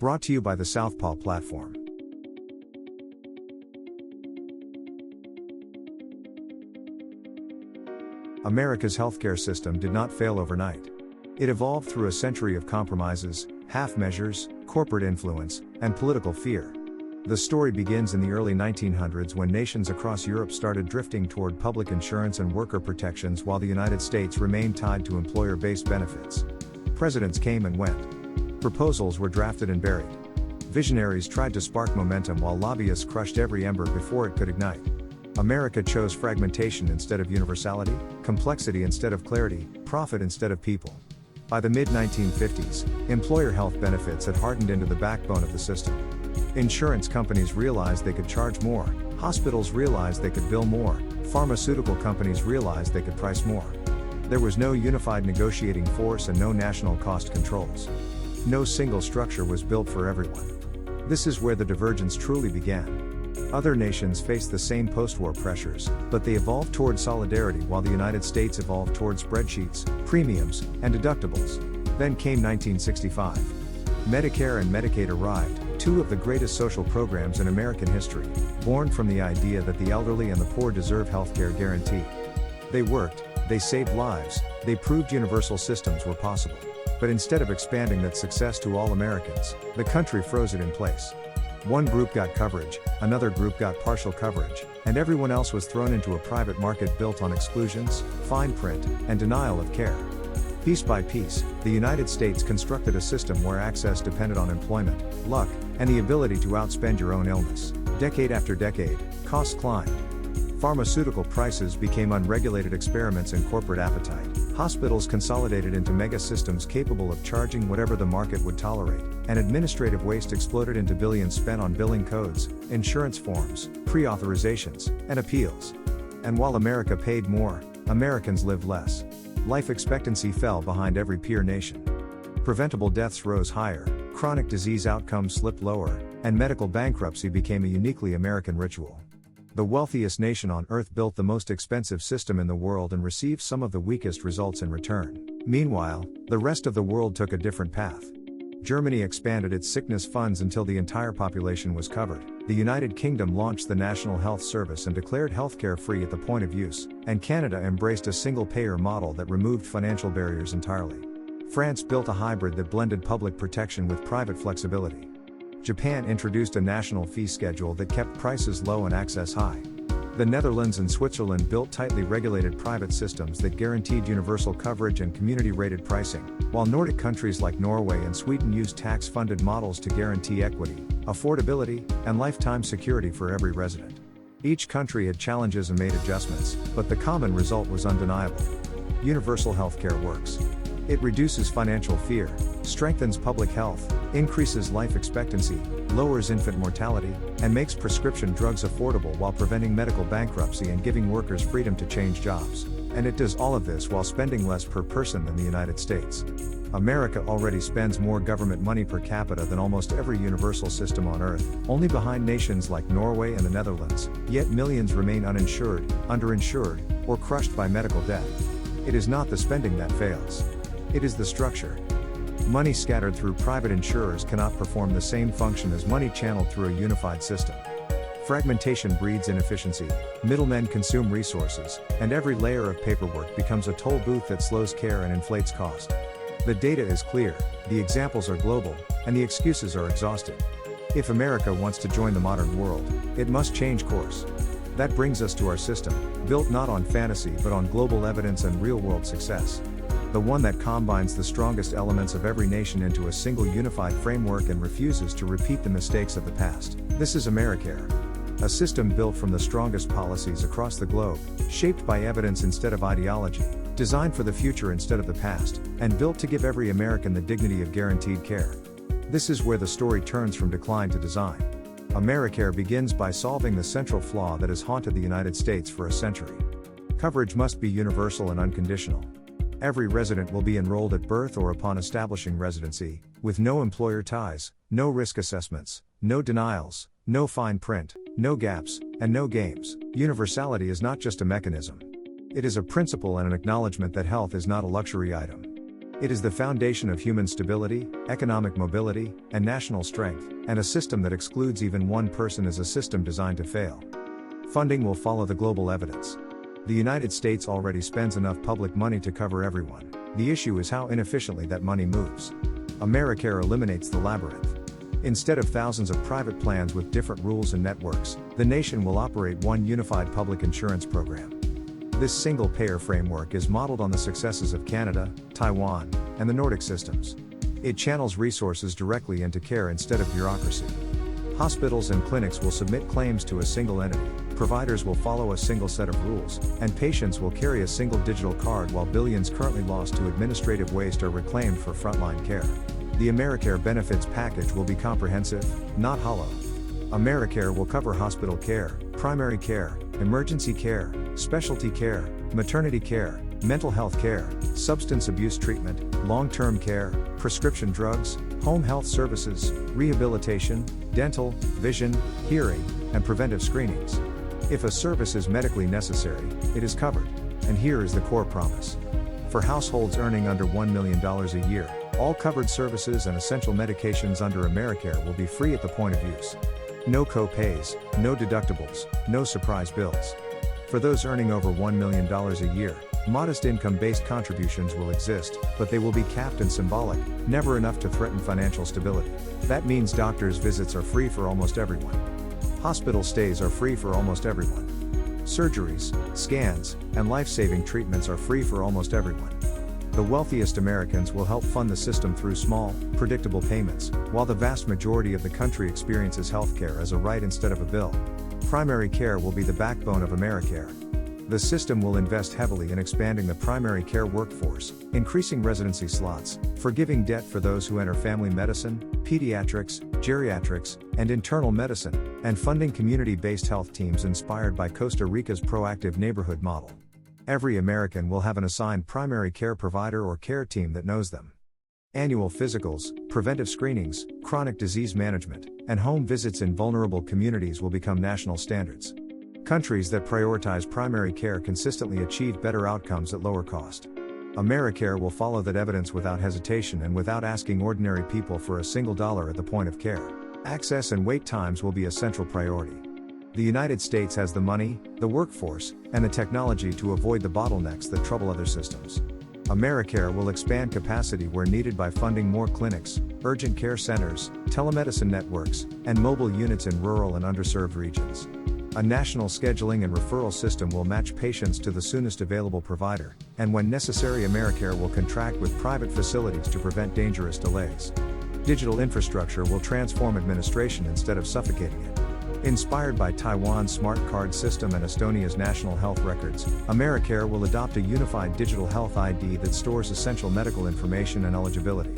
Brought to you by the Southpaw Platform. America's healthcare system did not fail overnight. It evolved through a century of compromises, half measures, corporate influence, and political fear. The story begins in the early 1900s when nations across Europe started drifting toward public insurance and worker protections while the United States remained tied to employer-based benefits. Presidents came and went. Proposals were drafted and buried. Visionaries tried to spark momentum while lobbyists crushed every ember before it could ignite. America chose fragmentation instead of universality, complexity instead of clarity, profit instead of people. By the mid-1950s, employer health benefits had hardened into the backbone of the system. Insurance companies realized they could charge more, hospitals realized they could bill more, pharmaceutical companies realized they could price more. There was no unified negotiating force and no national cost controls. No single structure was built for everyone. This is where the divergence truly began. Other nations faced the same post-war pressures, but they evolved toward solidarity while the United States evolved toward spreadsheets, premiums, and deductibles. Then came 1965. Medicare and Medicaid arrived, two of the greatest social programs in American history, born from the idea that the elderly and the poor deserve healthcare guaranteed. They worked, they saved lives, they proved universal systems were possible. But instead of expanding that success to all Americans, the country froze it in place. One group got coverage, another group got partial coverage, and everyone else was thrown into a private market built on exclusions, fine print, and denial of care. Piece by piece, the United States constructed a system where access depended on employment, luck, and the ability to outspend your own illness. Decade after decade, costs climbed. Pharmaceutical prices became unregulated experiments in corporate appetite. Hospitals consolidated into mega systems capable of charging whatever the market would tolerate, and administrative waste exploded into billions spent on billing codes, insurance forms, pre-authorizations, and appeals. And while America paid more, Americans lived less. Life expectancy fell behind every peer nation. Preventable deaths rose higher, chronic disease outcomes slipped lower, and medical bankruptcy became a uniquely American ritual. The wealthiest nation on earth built the most expensive system in the world and received some of the weakest results in return. Meanwhile, the rest of the world took a different path. Germany expanded its sickness funds until the entire population was covered. The United Kingdom launched the National Health Service and declared healthcare free at the point of use, and Canada embraced a single-payer model that removed financial barriers entirely. France built a hybrid that blended public protection with private flexibility. Japan introduced a national fee schedule that kept prices low and access high. The Netherlands and Switzerland built tightly regulated private systems that guaranteed universal coverage and community-rated pricing, while Nordic countries like Norway and Sweden used tax-funded models to guarantee equity, affordability, and lifetime security for every resident. Each country had challenges and made adjustments, but the common result was undeniable. Universal healthcare works. It reduces financial fear, strengthens public health, increases life expectancy, lowers infant mortality, and makes prescription drugs affordable while preventing medical bankruptcy and giving workers freedom to change jobs. And it does all of this while spending less per person than the United States. America already spends more government money per capita than almost every universal system on Earth, only behind nations like Norway and the Netherlands, yet millions remain uninsured, underinsured, or crushed by medical debt. It is not the spending that fails. It is the structure. Money scattered through private insurers cannot perform the same function as money channeled through a unified system. Fragmentation breeds inefficiency, middlemen consume resources, and every layer of paperwork becomes a toll booth that slows care and inflates cost. The data is clear, the examples are global, and the excuses are exhausted. If America wants to join the modern world, it must change course. That brings us to our system, built not on fantasy but on global evidence and real-world success. The one that combines the strongest elements of every nation into a single unified framework and refuses to repeat the mistakes of the past. This is Americare. A system built from the strongest policies across the globe, shaped by evidence instead of ideology, designed for the future instead of the past, and built to give every American the dignity of guaranteed care. This is where the story turns from decline to design. Americare begins by solving the central flaw that has haunted the United States for a century. Coverage must be universal and unconditional. Every resident will be enrolled at birth or upon establishing residency, with no employer ties, no risk assessments, no denials, no fine print, no gaps, and no games. Universality is not just a mechanism. It is a principle and an acknowledgement that health is not a luxury item. It is the foundation of human stability, economic mobility, and national strength, and a system that excludes even one person is a system designed to fail. Funding will follow the global evidence. The United States already spends enough public money to cover everyone. The issue is how inefficiently that money moves. Americare eliminates the labyrinth. Instead of thousands of private plans with different rules and networks, the nation will operate one unified public insurance program. This single-payer framework is modeled on the successes of Canada, Taiwan, and the Nordic systems. It channels resources directly into care instead of bureaucracy. Hospitals and clinics will submit claims to a single entity, providers will follow a single set of rules, and patients will carry a single digital card while billions currently lost to administrative waste are reclaimed for frontline care. The Americare benefits package will be comprehensive, not hollow. Americare will cover hospital care, primary care, emergency care, specialty care, maternity care, mental health care, substance abuse treatment, long-term care, prescription drugs, home health services, rehabilitation, dental, vision, hearing, and preventive screenings. If a service is medically necessary, it is covered. And here is the core promise. For households earning under $1 million a year, all covered services and essential medications under Americare will be free at the point of use. No co-pays, no deductibles, no surprise bills. For those earning over $1 million a year, modest income-based contributions will exist, but they will be capped and symbolic, never enough to threaten financial stability. That means doctors' visits are free for almost everyone. Hospital stays are free for almost everyone. Surgeries, scans, and life-saving treatments are free for almost everyone. The wealthiest Americans will help fund the system through small, predictable payments, while the vast majority of the country experiences healthcare as a right instead of a bill. Primary care will be the backbone of Americare. The system will invest heavily in expanding the primary care workforce, increasing residency slots, forgiving debt for those who enter family medicine, pediatrics, geriatrics, and internal medicine, and funding community-based health teams inspired by Costa Rica's proactive neighborhood model. Every American will have an assigned primary care provider or care team that knows them. Annual physicals, preventive screenings, chronic disease management, and home visits in vulnerable communities will become national standards. Countries that prioritize primary care consistently achieve better outcomes at lower cost. Americare will follow that evidence without hesitation and without asking ordinary people for a single dollar at the point of care. Access and wait times will be a central priority. The United States has the money, the workforce, and the technology to avoid the bottlenecks that trouble other systems. Americare will expand capacity where needed by funding more clinics, urgent care centers, telemedicine networks, and mobile units in rural and underserved regions. A national scheduling and referral system will match patients to the soonest available provider, and when necessary, Americare will contract with private facilities to prevent dangerous delays. Digital infrastructure will transform administration instead of suffocating it. Inspired by Taiwan's smart card system and Estonia's national health records, Americare will adopt a unified digital health ID that stores essential medical information and eligibility.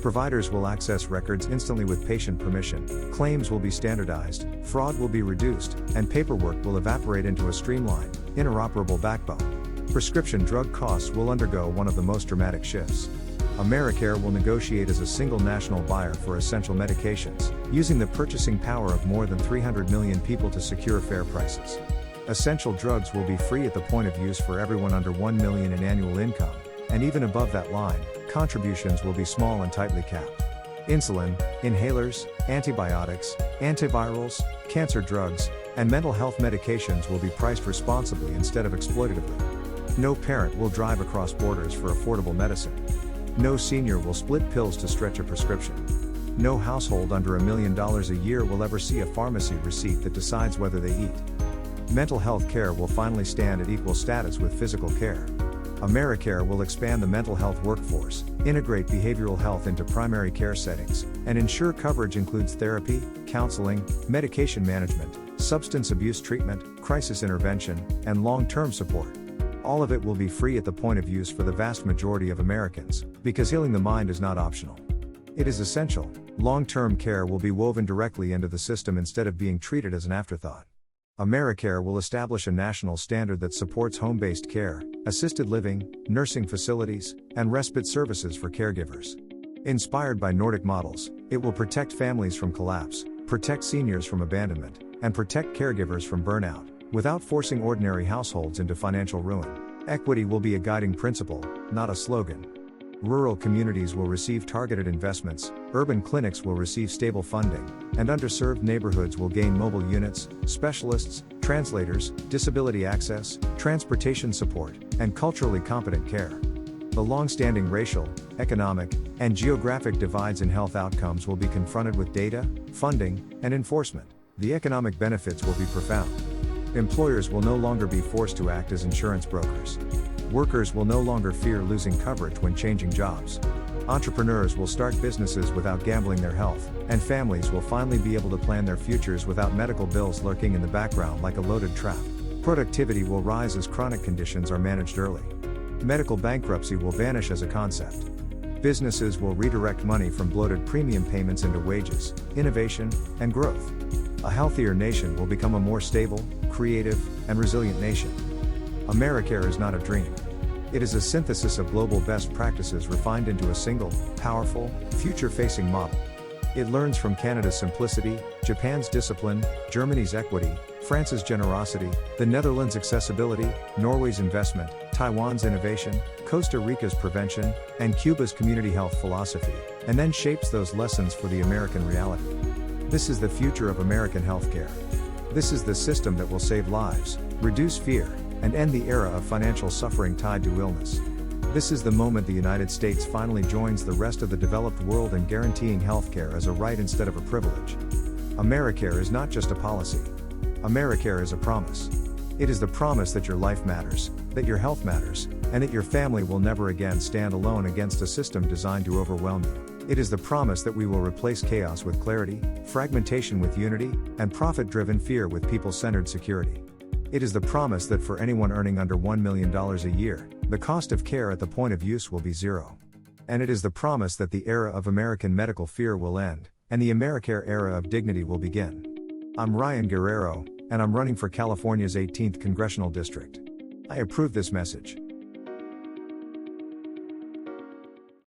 Providers will access records instantly with patient permission, claims will be standardized, fraud will be reduced, and paperwork will evaporate into a streamlined, interoperable backbone. Prescription drug costs will undergo one of the most dramatic shifts. Americare will negotiate as a single national buyer for essential medications, using the purchasing power of more than 300 million people to secure fair prices. Essential drugs will be free at the point of use for everyone under $1 million in annual income, and even above that line, contributions will be small and tightly capped. Insulin, inhalers, antibiotics, antivirals, cancer drugs, and mental health medications will be priced responsibly instead of exploitatively. No parent will drive across borders for affordable medicine. No senior will split pills to stretch a prescription. No household under $1 million a year will ever see a pharmacy receipt that decides whether they eat. Mental health care will finally stand at equal status with physical care. Americare will expand the mental health workforce, integrate behavioral health into primary care settings, and ensure coverage includes therapy, counseling, medication management, substance abuse treatment, crisis intervention, and long-term support. All of it will be free at the point of use for the vast majority of Americans, because healing the mind is not optional. It is essential. Long-term care will be woven directly into the system instead of being treated as an afterthought. Americare will establish a national standard that supports home-based care, assisted living, nursing facilities, and respite services for caregivers. Inspired by Nordic models, it will protect families from collapse, protect seniors from abandonment, and protect caregivers from burnout, without forcing ordinary households into financial ruin. Equity will be a guiding principle, not a slogan. Rural communities will receive targeted investments, urban clinics will receive stable funding, and underserved neighborhoods will gain mobile units, specialists, translators, disability access, transportation support, and culturally competent care. The long-standing racial, economic, and geographic divides in health outcomes will be confronted with data, funding, and enforcement. The economic benefits will be profound. Employers will no longer be forced to act as insurance brokers. Workers will no longer fear losing coverage when changing jobs. Entrepreneurs will start businesses without gambling their health, and families will finally be able to plan their futures without medical bills lurking in the background like a loaded trap. Productivity will rise as chronic conditions are managed early. Medical bankruptcy will vanish as a concept. Businesses will redirect money from bloated premium payments into wages, innovation, and growth. A healthier nation will become a more stable, creative, and resilient nation. Americare is not a dream. It is a synthesis of global best practices refined into a single, powerful, future-facing model. It learns from Canada's simplicity, Japan's discipline, Germany's equity, France's generosity, the Netherlands' accessibility, Norway's investment, Taiwan's innovation, Costa Rica's prevention, and Cuba's community health philosophy, and then shapes those lessons for the American reality. This is the future of American healthcare. This is the system that will save lives, reduce fear, and end the era of financial suffering tied to illness. This is the moment the United States finally joins the rest of the developed world in guaranteeing healthcare as a right instead of a privilege. Americare is not just a policy. Americare is a promise. It is the promise that your life matters, that your health matters, and that your family will never again stand alone against a system designed to overwhelm you. It is the promise that we will replace chaos with clarity, fragmentation with unity, and profit-driven fear with people-centered security. It is the promise that for anyone earning under $1 million a year, the cost of care at the point of use will be zero. And it is the promise that the era of American medical fear will end, and the Americare era of dignity will begin. I'm Ryan Guerrero, and I'm running for California's 18th Congressional District. I approve this message.